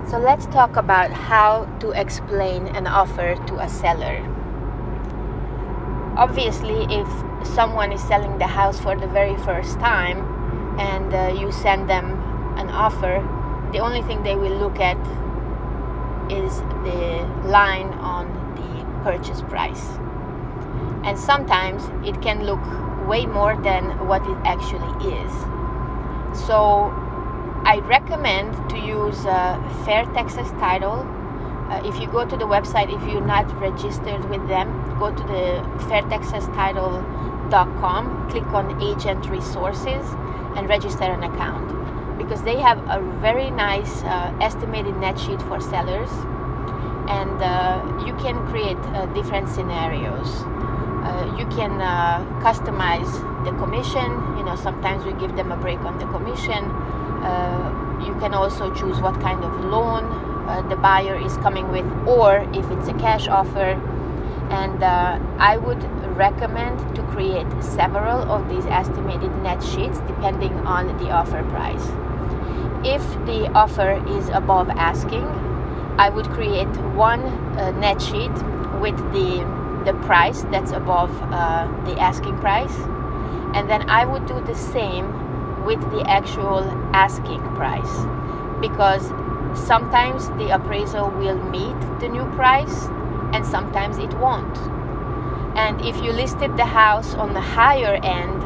So let's talk about how to explain an offer to a seller. Obviously, if someone is selling the house for the very first time and you send them an offer, the only thing they will look at is the line on the purchase price. And sometimes it can look way more than what it actually is. So I recommend to use Fair Texas Title. If you go to the website, if you're not registered with them, go to the fairtexastitle.com, click on Agent Resources, and register an account, because they have a very nice estimated net sheet for sellers, and you can create different scenarios. You can customize the commission. Sometimes we give them a break on the commission. You can also choose what kind of loan the buyer is coming with, or if it's a cash offer. And I would recommend to create several of these estimated net sheets depending on the offer price. If the offer is above asking, I would create one net sheet with the price that's above the asking price, and then I would do the same with the actual asking price, because sometimes the appraisal will meet the new price and sometimes it won't. And if you listed the house on the higher end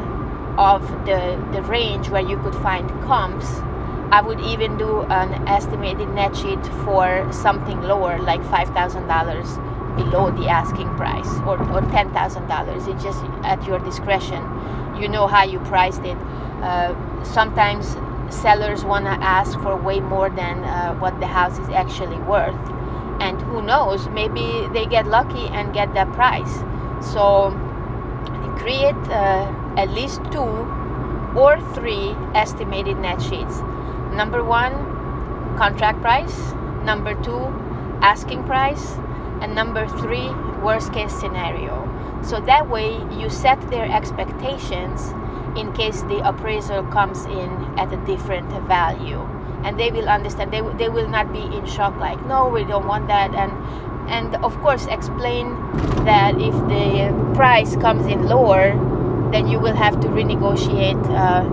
of the range where you could find comps, I would even do an estimated net sheet for something lower, like $5,000 below the asking price, or $10,000. It's just at your discretion. You know how you priced it. Sometimes sellers want to ask for way more than what the house is actually worth, and who knows, maybe they get lucky and get that price. So create at least 2 or 3 estimated net sheets. Number 1, contract price. Number 2, asking price. And number 3, worst case scenario. So that way you set their expectations in case the appraiser comes in at a different value, and they will understand. They will not be in shock like, no, we don't want that. And of course explain that if the price comes in lower, then you will have to renegotiate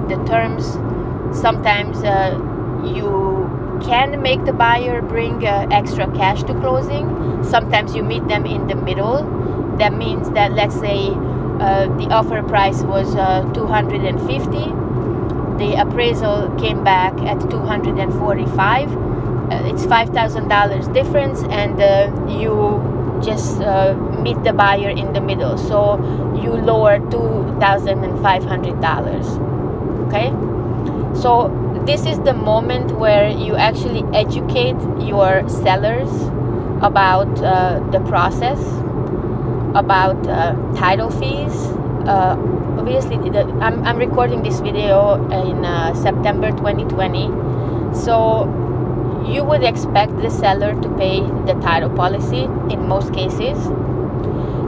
the terms. Sometimes you can make the buyer bring extra cash to closing. Sometimes you meet them in the middle. That means that, let's say the offer price was $250, the appraisal came back at $245. It's $5,000 difference, and you just meet the buyer in the middle. So you lower $2,500. Okay, so this is the moment where you actually educate your sellers about the process, about title fees. Obviously, I'm recording this video in September 2020, so you would expect the seller to pay the title policy in most cases.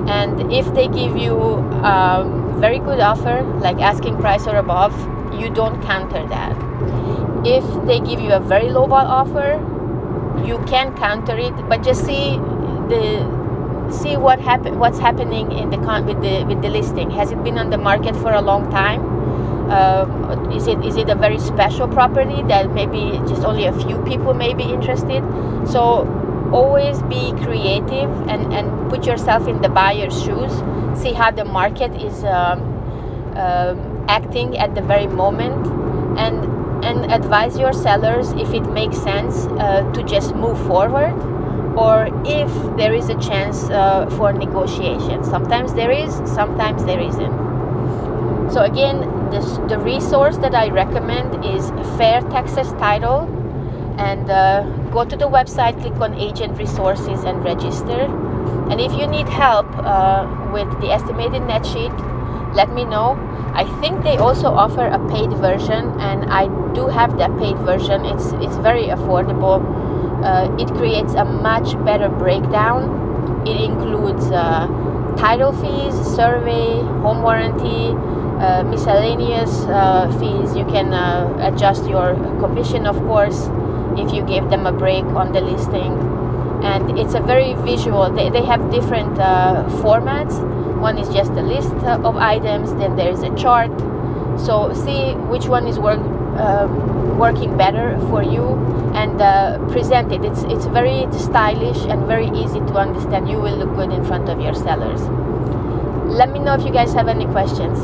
And if they give you a very good offer, like asking price or above, you don't counter that. If they give you a very low ball offer, you can counter it, but just see what's happening in with the listing. Has it been on the market for a long time? Is it a very special property that maybe just only a few people may be interested? So always be creative and put yourself in the buyer's shoes. See how the market is acting at the very moment, and advise your sellers if it makes sense to just move forward, or if there is a chance for negotiation. Sometimes there is, sometimes there isn't. So again, the resource that I recommend is Fair Texas Title, and go to the website, click on Agent Resources, and register. And if you need help with the estimated net sheet, let me know. I think they also offer a paid version, and I do have that paid version. It's very affordable. It creates a much better breakdown. It includes title fees, survey, home warranty, miscellaneous fees. You can adjust your commission, of course, if you give them a break on the listing. And it's a very visual, they have different formats. One is just a list of items, then there's a chart. So see which one is working better for you, and present it. It's very stylish and very easy to understand. You will look good in front of your sellers. Let me know if you guys have any questions.